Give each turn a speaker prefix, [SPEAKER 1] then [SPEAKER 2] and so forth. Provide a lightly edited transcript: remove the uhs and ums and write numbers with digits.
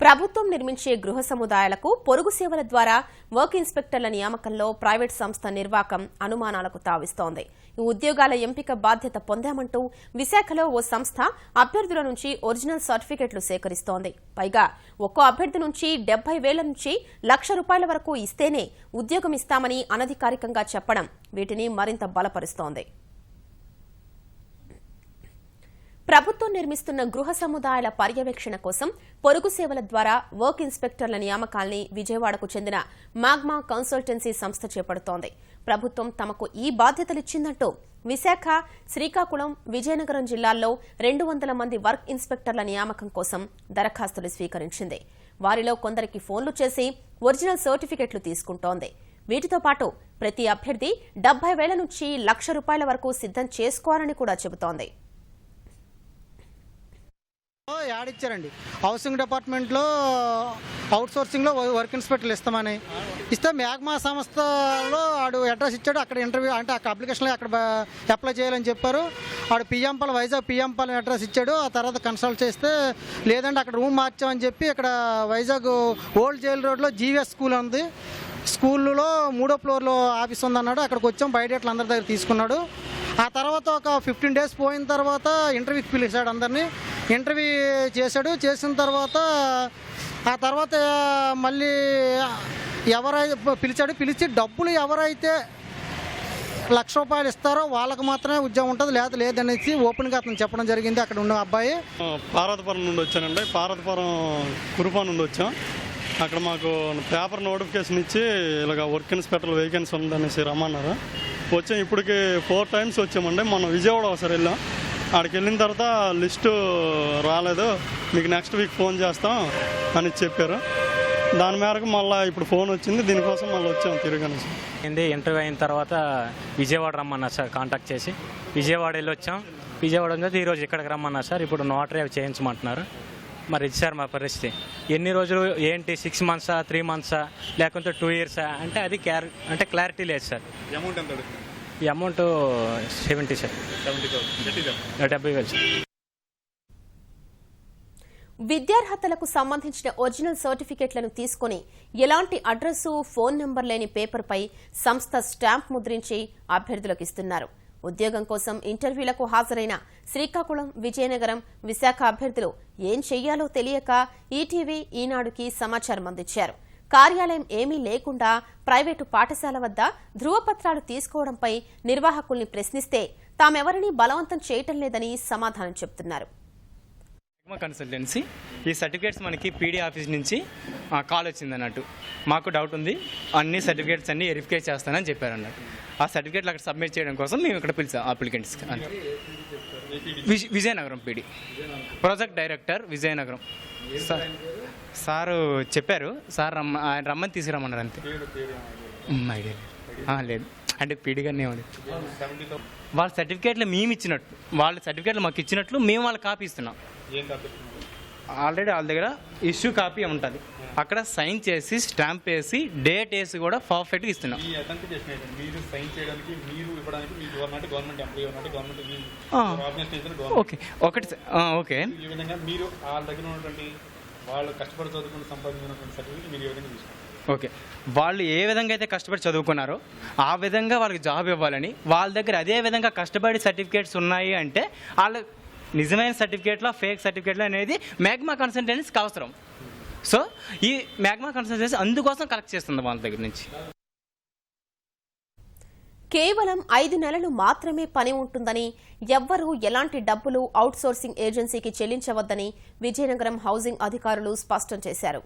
[SPEAKER 1] ప్రభుత్వం నిర్మించే గృహ సముదాయాలకు పొరుగు సేవల ద్వారా వర్క్ ఇన్స్పెక్టర్ల నియామకంలో ప్రైవేట్ సంస్థ నిర్వాకం అనుమానాలకు తావిస్తోంది. ఈ ఉద్యోగాల ఎంపిక బాధ్యత పొందామంటూ విశాఖలో ఓ సంస్థ అభ్యర్థుల నుంచి ఒరిజినల్ సర్టిఫికెట్లు సేకరిస్తోంది. పైగా ఒక్కో అభ్యర్థి నుంచి 70,000 నుంచి ₹1,00,000 వరకు ఇస్తేనే ఉద్యోగం ఇస్తామని అనధికారికంగా చెప్పడం వీటిని మరింత బలపరుస్తోంది. ప్రభుత్వం నిర్మిస్తున్న గృహ సముదాయాల పర్యవేక్షణ కోసం పొరుగు సేవల ద్వారా వర్క్ ఇన్స్పెక్టర్ల నియామకాల్ని విజయవాడకు చెందిన మాగ్మా కన్సల్టెన్సీ సంస్థ చేపడుతోంది. ప్రభుత్వం తమకు ఈ బాధ్యతలిచ్చిందంటూ విశాఖ, శ్రీకాకుళం, విజయనగరం జిల్లాల్లో 200 మంది వర్క్ ఇన్స్పెక్టర్ల నియామకం కోసం దరఖాస్తులు స్వీకరించింది. వారిలో కొందరికి ఫోన్లు చేసి ఒరిజినల్ సర్టిఫికెట్లు తీసుకుంటోంది. వీటితో పాటు ప్రతి అభ్యర్థి 70,000 నుంచి ₹1,00,000 వరకు సిద్ధం చేసుకోవాలని కూడా చెబుతోంది.
[SPEAKER 2] యాడ్ ఇచ్చారండి. హౌసింగ్ డిపార్ట్మెంట్లో అవుట్సోర్సింగ్లో వర్క్ ఇన్స్పెక్టర్లు ఇస్తామని ఇస్తే మ్యాగ్మా సంస్థలో ఆడు అడ్రస్ ఇచ్చాడు. అక్కడ ఇంటర్వ్యూ అంటే అక్కడ అప్లికేషన్లో అక్కడ అప్లై చేయాలని చెప్పారు. ఆడు పిఎంపాలెం, వైజాగ్ పిఎంపాలెం అడ్రస్ ఇచ్చాడు. ఆ తర్వాత కన్సల్ట్ చేస్తే లేదంటే అక్కడ రూమ్ మార్చామని చెప్పి ఇక్కడ వైజాగ్ ఓల్డ్ జైల్ రోడ్లో జీవీఎస్ స్కూల్ ఉంది. స్కూల్లో 3వ ఫ్లోర్లో ఆఫీస్ ఉందన్నాడు. అక్కడికి వచ్చాం, బయటెట్లు అందరి దగ్గర తీసుకున్నాడు. ఆ తర్వాత ఒక 15 డేస్ పోయిన తర్వాత ఇంటర్వ్యూకి పిలిచాడు. అందరినీ ఇంటర్వ్యూ చేశాడు. చేసిన తర్వాత ఆ తర్వాత మళ్ళీ పిలిచి డబ్బులు ఎవరైతే ₹1,00,000 ఇస్తారో వాళ్ళకి మాత్రమే ఉద్యోగం ఉంటుంది, లేదనేసి ఓపెన్గా అతను చెప్పడం జరిగింది. అక్కడ ఉన్న అబ్బాయి
[SPEAKER 3] పార్వతపురం నుండి వచ్చానండి. పార్వతపురం కురుపా నుండి వచ్చాం. అక్కడ మాకు పేపర్ నోటిఫికేషన్ ఇచ్చి ఇలాగ వర్క్ ఇన్స్పెక్టర్ వేకెన్సీ ఉందనేసి రమ్మన్నారు. వచ్చాం. ఇప్పటికి 4 టైమ్స్ వచ్చామండి. మనం విజయవాడ ఒకసారి వెళ్ళాం. అక్కడికి వెళ్ళిన తర్వాత లిస్టు రాలేదు, మీకు నెక్స్ట్ వీక్ ఫోన్ చేస్తాం అని చెప్పారు. దాని మేరకు మళ్ళీ ఇప్పుడు ఫోన్ వచ్చింది. దీనికోసం మళ్ళీ వచ్చాం తిరగని.
[SPEAKER 4] ఇంటర్వ్యూ అయిన తర్వాత విజయవాడ రమ్మన్నారు సార్. కాంటాక్ట్ చేసి విజయవాడ వెళ్ళి వచ్చాం. విజయవాడ నుంచి ఈరోజు ఇక్కడికి రమ్మన్నారు సార్. ఇప్పుడు నోటరీ అవి చేయించమంటున్నారు. మరి ఇది సార్ మా పరిస్థితి. ఎన్ని రోజులు ఏంటి, 6 మంత్సా, 3 మంత్సా, లేకుంటే 2 ఇయర్సా అంటే అది క్లారిటీ లేదు సార్.
[SPEAKER 3] అమౌంట్ ఎంత?
[SPEAKER 4] ఈ అమౌంట్ 70 సార్. 70,000 సార్.
[SPEAKER 1] విద్యార్హతలకు సంబంధించిన ఒరిజినల్ సర్టిఫికెట్లను తీసుకుని ఎలాంటి అడ్రస్సు, ఫోన్ నెంబర్ లేని పేపర్పై సంస్థ స్టాంప్ ముద్రించి అభ్యర్థులకు ఇస్తున్నారు. ఉద్యోగం కోసం ఇంటర్వ్యూలకు హాజరైన శ్రీకాకుళం, విజయనగరం, విశాఖ అభ్యర్థులు ఏం చెయ్యాలో తెలియక ఈటీవీ, ఈనాడుకి సమాచారం అందించారు. కార్యాలయం ఏమీ లేకుండా ప్రైవేటు పాఠశాల వద్ద ధృవపత్రాలు తీసుకోవడంపై నిర్వాహకుల్ని ప్రశ్నిస్తే తామెవరినీ బలవంతం చేయటం లేదని సమాధానం చెబుతున్నారు.
[SPEAKER 5] కన్సల్టెన్సీ ఈ సర్టిఫికేట్స్ మనకి పీడీ ఆఫీస్ నుంచి కాల్ వచ్చింది అన్నట్టు. మాకు డౌట్ ఉంది, అన్ని సర్టిఫికేట్స్ అన్ని వెరిఫై చేస్తానని చెప్పారు అన్నట్టు. ఆ సర్టిఫికేట్లు అక్కడ సబ్మిట్ చేయడం కోసం మేము ఇక్కడ పిలిచాం అప్లికెంట్స్కి. Vizianagaram PD project director Vizianagaram sir చెప్పారు. సార్ ఆయన రమ్మని తీసుకురమ్మన్నారు అంతే. ఐడియా లేదు అంటే పీడీగానే ఉంది. వాళ్ళ సర్టిఫికేట్లు మేము ఇచ్చినట్టు, వాళ్ళ సర్టిఫికేట్లు మాకు ఇచ్చినట్లు మేము వాళ్ళ కాపీ ఇస్తున్నాం. ఆల్రెడీ వాళ్ళ దగ్గర ఇష్యూ కాపీ ఉంటుంది. అక్కడ సైన్ చేసి స్టాంప్ వేసి డేట్ వేసి కూడా పర్ఫెక్ట్గా ఇస్తున్నాం. ఓకే ఒకటి ఓకే. ఓకే, వాళ్ళు ఏ విధంగా అయితే కష్టపడి చదువుకున్నారో ఆ విధంగా వాళ్ళకి జాబ్ ఇవ్వాలని, వాళ్ళ దగ్గర అదే విధంగా కష్టపడి సర్టిఫికేట్స్ ఉన్నాయి అంటే వాళ్ళ నిజమైన సర్టిఫికేట్లో ఫేక్ సర్టిఫికేట్లు అనేది మ్యాగ్మా కన్సల్టెన్సీకి అవసరం. సో ఈ మ్యాగ్మా కన్సల్టెన్సీ అందుకోసం కలెక్ట్ చేస్తుంది వాళ్ళ దగ్గర నుంచి.
[SPEAKER 1] కేవలం 5 నెలలు మాత్రమే పని ఉంటుందని, ఎవ్వరూ ఎలాంటి డబ్బులు అవుట్సోర్సింగ్ ఏజెన్సీకి చెల్లించవద్దని విజయనగరం హౌసింగ్ అధికారులు స్పష్టం చేశారు.